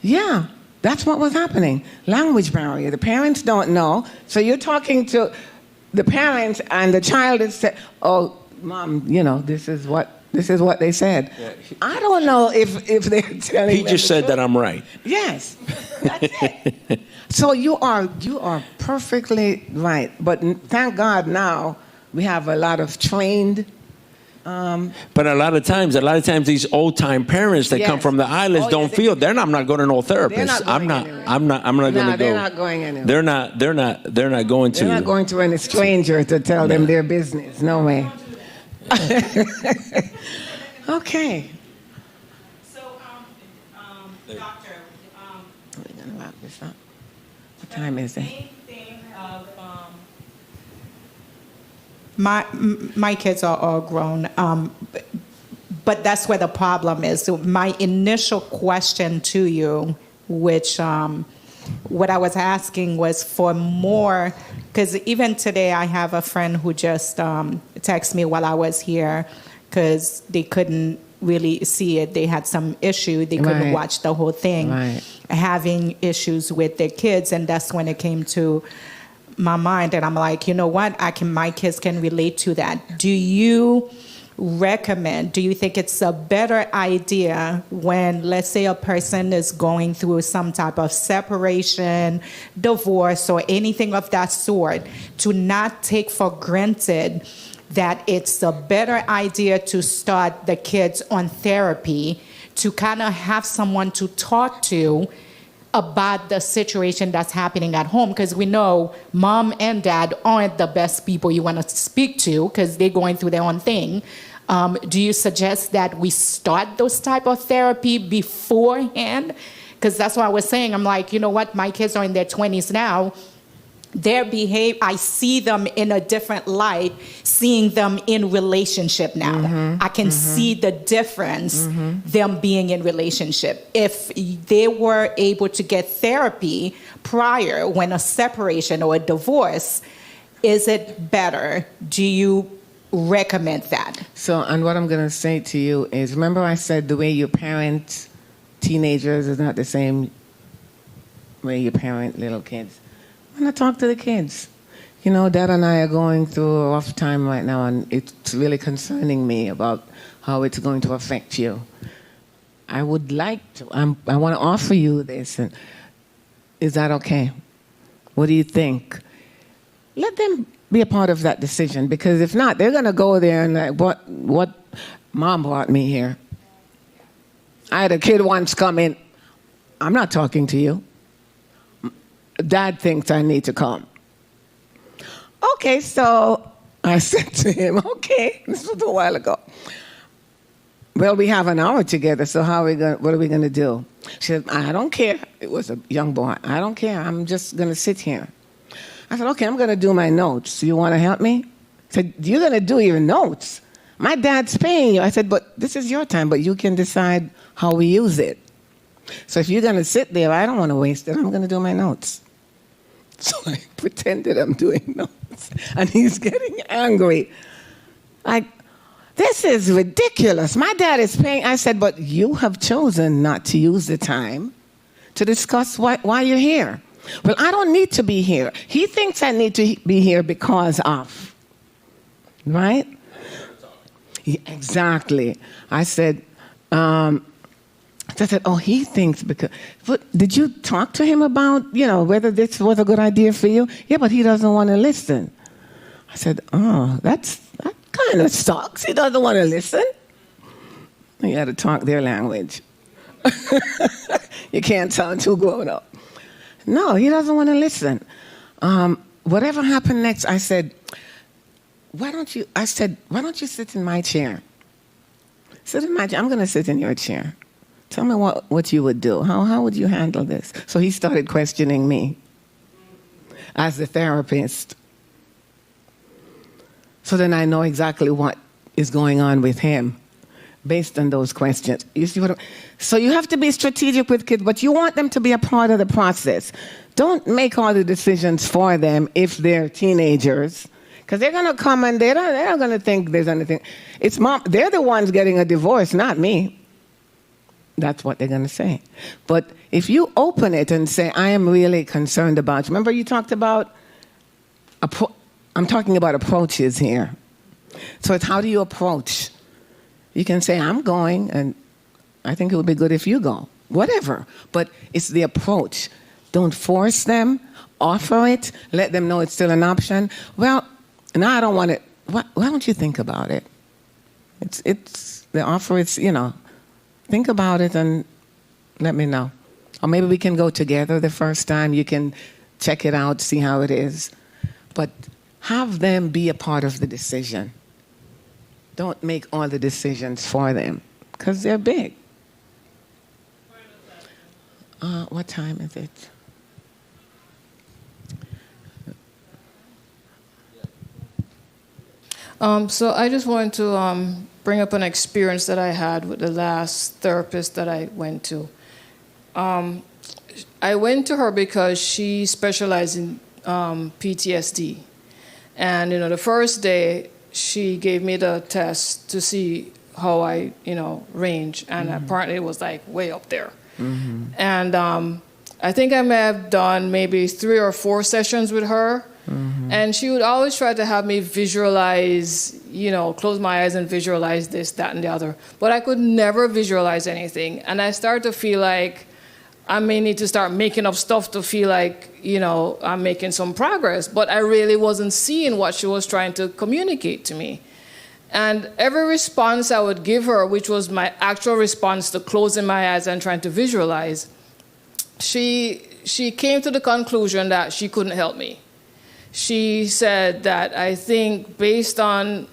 Yeah, that's what was happening. Language barrier. The parents don't know. So you're talking to the parents, and the child is saying, oh, Mom, you know, this is what they said. Yeah. I don't know if they're telling He just said that I'm right. Yes, that's it. So you are perfectly right. But thank God now we have a lot of trained. But a lot of times these old time parents that come from the islands don't feel I'm not going to no therapist. I'm not going to go. They're not going anywhere. They're not going to. They're not going to any stranger to tell them their business. No way. Okay. So, doctor, we're gonna wrap this up. What time is it? My kids are all grown, but that's where the problem is. So my initial question to you, which what I was asking was for more, because even today I have a friend who just texted me while I was here, because they couldn't really see it. They had some issue. They couldn't watch the whole thing, having issues with their kids, and that's when it came to my mind, and I'm like, you know what? My kids can relate to that. Do you think it's a better idea when, let's say, a person is going through some type of separation, divorce, or anything of that sort, to not take for granted that it's a better idea to start the kids on therapy, to kind of have someone to talk to about the situation that's happening at home, because we know mom and dad aren't the best people you want to speak to because they're going through their own thing. Do you suggest that we start those type of therapy beforehand? Because that's what I was saying. I'm like, you know what? My kids are in their 20s now. I see them in a different light, seeing them in relationship now. I can see the difference, them being in relationship. If they were able to get therapy prior, when a separation or a divorce, is it better? Do you recommend that? So, and what I'm going to say to you is, remember I said the way you parent teenagers is not the same way you parent little kids. I'm going to talk to the kids. You know, Dad and I are going through a rough time right now, and it's really concerning me about how it's going to affect you. I would like to, I want to offer you this. And is that okay? What do you think? Let them be a part of that decision, because if not, they're going to go there and like, what Mom brought me here. I had a kid once come in. I'm not talking to you. Dad thinks I need to come. Okay, so I said to him, okay, this was a while ago. Well, we have an hour together, so what are we going to do? She said, I don't care. It was a young boy. I don't care. I'm just going to sit here. I said, okay, I'm going to do my notes. You want to help me? I said, you're going to do your notes? my dad's paying you. I said, but this is your time, but you can decide how we use it. So if you're going to sit there, I don't want to waste it. I'm going to do my notes. So I pretended I'm doing notes. And he's getting angry. Like, this is ridiculous. My dad is paying. I said, but you have chosen not to use the time to discuss why you're here. Well, I don't need to be here. He thinks I need to be here because of. Right? Yeah, exactly. I said, oh, he thinks because. But did you talk to him about, whether this was a good idea for you? Yeah, but he doesn't want to listen. I said, oh, that kind of sucks. He doesn't want to listen. You got to talk their language. You can't sound too grown up. No, he doesn't want to listen. Whatever happened next, I said, why don't you sit in my chair? Sit in my chair. I'm going to sit in your chair. Tell me what you would do. How would you handle this? So he started questioning me as the therapist. So then I know exactly what is going on with him based on those questions. You see so you have to be strategic with kids, but you want them to be a part of the process. Don't make all the decisions for them if they're teenagers, because they're going to come and they're not going to think there's anything. It's mom. They're the ones getting a divorce, not me. That's what they're going to say. But if you open it and say, I am really concerned about you. Remember you talked about, I'm talking about approaches here. So it's how do you approach? You can say, I'm going, and I think it would be good if you go. Whatever. But it's the approach. Don't force them. Offer it. Let them know it's still an option. Well, now I don't want it. Why don't you think about it? It's the offer is, think about it and let me know. Or maybe we can go together the first time. You can check it out, see how it is. But have them be a part of the decision. Don't make all the decisions for them, because they're big. What time is it? So I just wanted to bring up an experience that I had with the last therapist that I went to. I went to her because she specialized in PTSD. And, the first day, she gave me the test to see how I, range. And apparently it was like way up there. Mm-hmm. And I think I may have done maybe 3 or 4 sessions with her. Mm-hmm. And she would always try to have me visualize, close my eyes and visualize this, that, and the other. But I could never visualize anything. And I started to feel like I may need to start making up stuff to feel like, I'm making some progress. But I really wasn't seeing what she was trying to communicate to me. And every response I would give her, which was my actual response to closing my eyes and trying to visualize, she came to the conclusion that she couldn't help me. She said that I think based on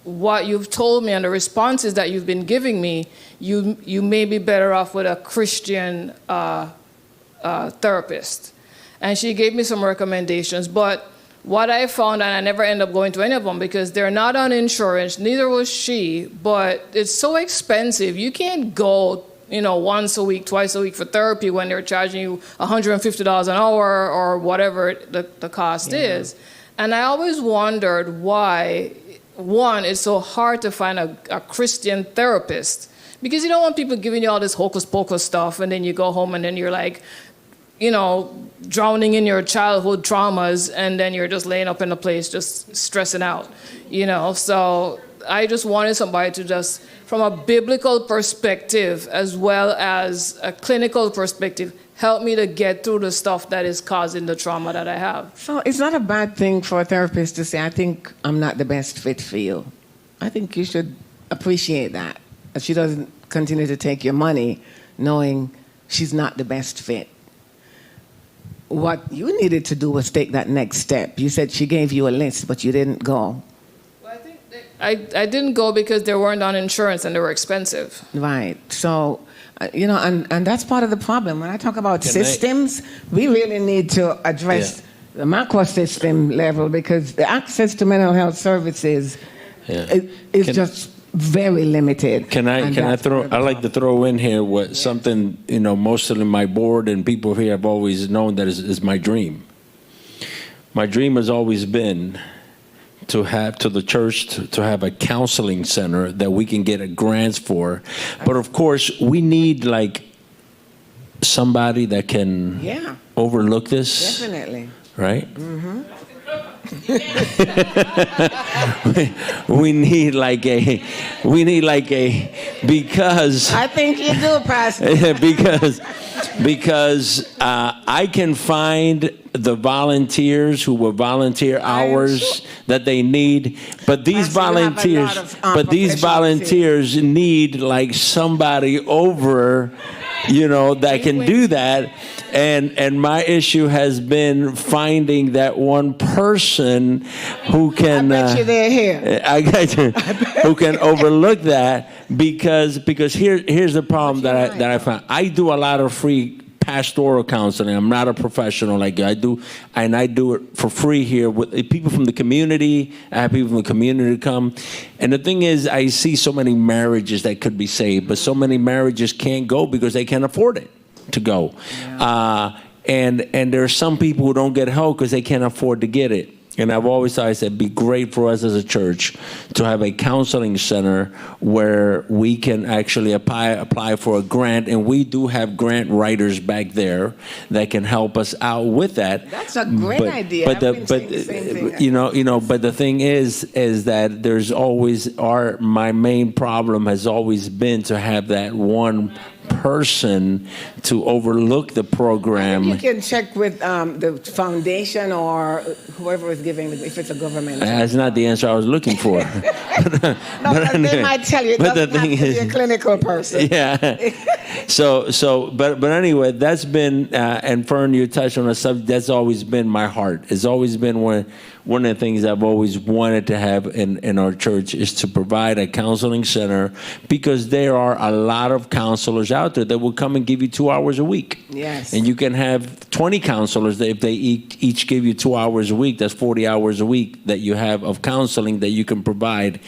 what you've told me and the responses that you've been giving me, you may be better off with a Christian therapist. And she gave me some recommendations. But what I found, and I never end up going to any of them because they're not on insurance, neither was she, but it's so expensive. You can't go once a week, twice a week for therapy when they're charging you $150 an hour or whatever the cost is. And I always wondered why, one, it's so hard to find a Christian therapist, because you don't want people giving you all this hocus pocus stuff and then you go home and then you're like, drowning in your childhood traumas and then you're just laying up in a place just stressing out, So I just wanted somebody to just, from a biblical perspective as well as a clinical perspective, help me to get through the stuff that is causing the trauma that I have. So it's not a bad thing for a therapist to say, I think I'm not the best fit for you. I think you should appreciate that. That she doesn't continue to take your money knowing she's not the best fit. What you needed to do was take that next step. You said she gave you a list, but you didn't go. I didn't go because they weren't on insurance and they were expensive. Right. So, and that's part of the problem. When I talk about systems, we really need to address the macro system level, because the access to mental health services It's Can- just very limited. Can I And can I that's throw? part of the I like to throw in here what something most of my board and people here have always known that is my dream. My dream has always been to have the church to have a counseling center that we can get grants for, but of course we need like somebody that can overlook this, Definitely. right? we need like a because I think you do, Pastor. because I can find the volunteers who will volunteer hours that they need, but these volunteers need like somebody over, that can do that. And my issue has been finding that one person who can. I bet you they're here. I got you. Who can overlook that because here's the problem that I found. I do a lot of free pastoral counseling. I'm not a professional like you. I do it for free here with people from the community. I have people from the community come. And the thing is, I see so many marriages that could be saved, but so many marriages can't go because they can't afford it to go. And there are some people who don't get help because they can't afford to get it. And I've always thought, I said, it'd be great for us as a church to have a counseling center where we can actually apply for a grant. And we do have grant writers back there that can help us out with that. That's a great idea. But the thing is that there's always my main problem has always been to have that one person to overlook the program. You can check with the foundation or whoever is giving, if it's a government. That's not the answer I was looking for. They might tell you. It doesn't have to be a clinical person. Yeah. But anyway, that's been, and Fern, you touched on a subject, that's always been my heart. It's always been one of the things I've always wanted to have in our church is to provide a counseling center, because there are a lot of counselors out there that will come and give you 2 hours a week. Yes. And you can have 20 counselors that if they each give you 2 hours a week, that's 40 hours a week that you have of counseling that you can provide.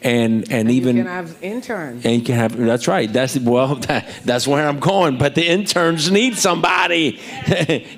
And even you can have interns. And you can have, that's right. That's where I'm going. But the interns need somebody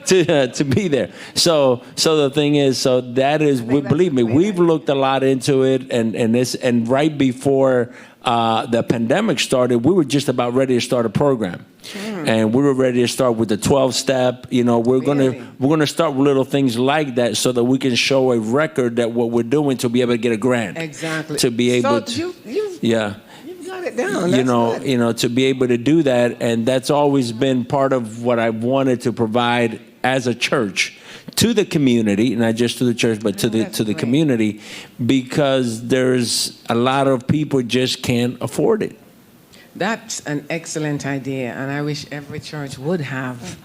to be there. So the thing is, that is, believe me, we've looked a lot into it, and right before the pandemic started, we were just about ready to start a program. And we were ready to start with the 12-step. We're gonna start with little things like that so that we can show a record that what we're doing to be able to get a grant. Exactly. To be able You've got it down. To be able to do that, and that's always been part of what I wanted to provide as a church to the community, not just to the church, but to the community, because there's a lot of people just can't afford it. That's an excellent idea, and I wish every church would have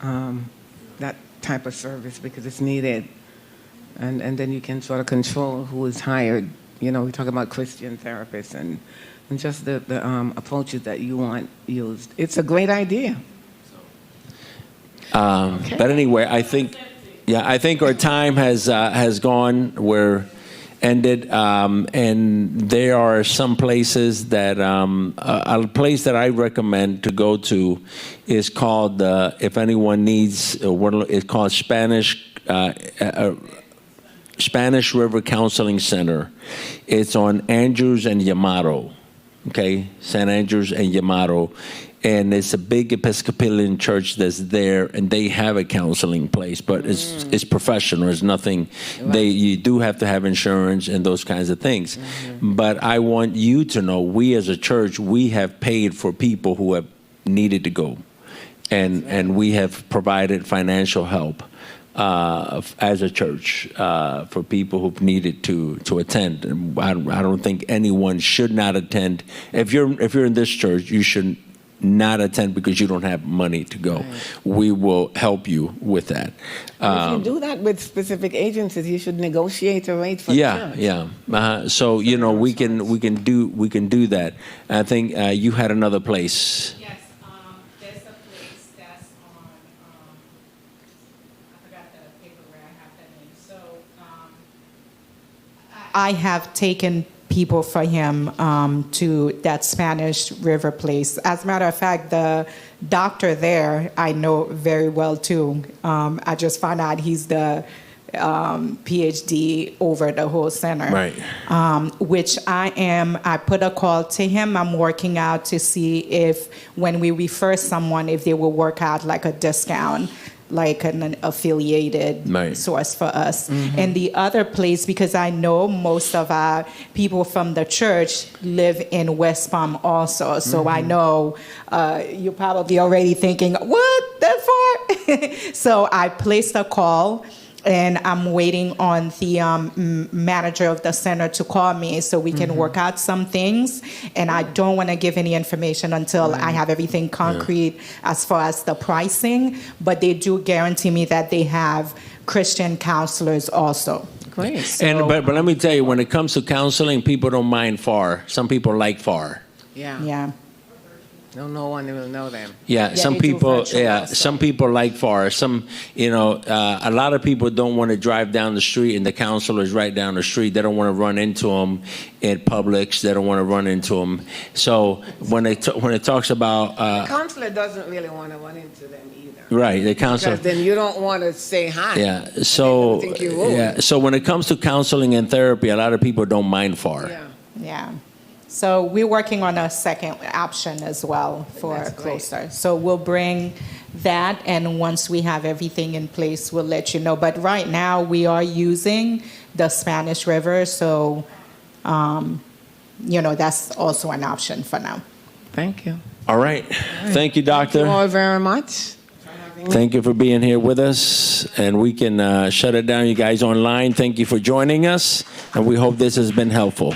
that type of service, because it's needed. And then you can sort of control who is hired. We talk about Christian therapists and just the approaches that you want used. It's a great idea. But anyway, I think our time has gone. We're ended, and there are some places that a place that I recommend to go to is called, if anyone needs, it's called Spanish River Counseling Center. It's on Andrews and Yamato, okay, St. Andrews and Yamato. And it's a big Episcopalian church that's there, and they have a counseling place, but it's professional. It's nothing. You do have to have insurance and those kinds of things. But I want you to know, we as a church, we have paid for people who have needed to go, and we have provided financial help as a church for people who've needed to attend. And I don't think anyone should not attend. If you're in this church, you should not attend because you don't have money to go. Right. We will help you with that. If you do that with specific agencies, you should negotiate a rate for the church. So we can do that. I think you had another place. Yes, there's a place that's on. I forgot the paper where I have that name. So I I have taken people for him to that Spanish River place. As a matter of fact, the doctor there I know very well too. I just found out he's the PhD over the whole center. Right. Which I put a call to him. I'm working out to see if when we refer someone, if they will work out like a discount, like an affiliated source for us. And the other place, because I know most of our people from the church live in West Palm also. So I know you're probably already thinking, what, that far? So I placed a call, and I'm waiting on the manager of the center to call me so we can work out some things. And I don't want to give any information until I have everything concrete as far as the pricing. But they do guarantee me that they have Christian counselors also. Great. And but let me tell you, when it comes to counseling, people don't mind far. Some people like far. Yeah. No one will know them. Yeah, some people. Yeah, some people like far. Some, a lot of people don't want to drive down the street, and the counselor is right down the street. They don't want to run into them at Publix. They don't want to run into them. So when it talks about the counselor doesn't really want to run into them either. Right, the counselor. Because then you don't want to say hi. Yeah. So So when it comes to counseling and therapy, a lot of people don't mind far. Yeah. So we're working on a second option as well for Closer. So we'll bring that, and once we have everything in place, we'll let you know. But right now we are using the Spanish River, so that's also an option for now. Thank you. All right. Thank you, Doctor. Thank you all very much. Thank you for being here with us, and we can shut it down. You guys online, thank you for joining us, and we hope this has been helpful.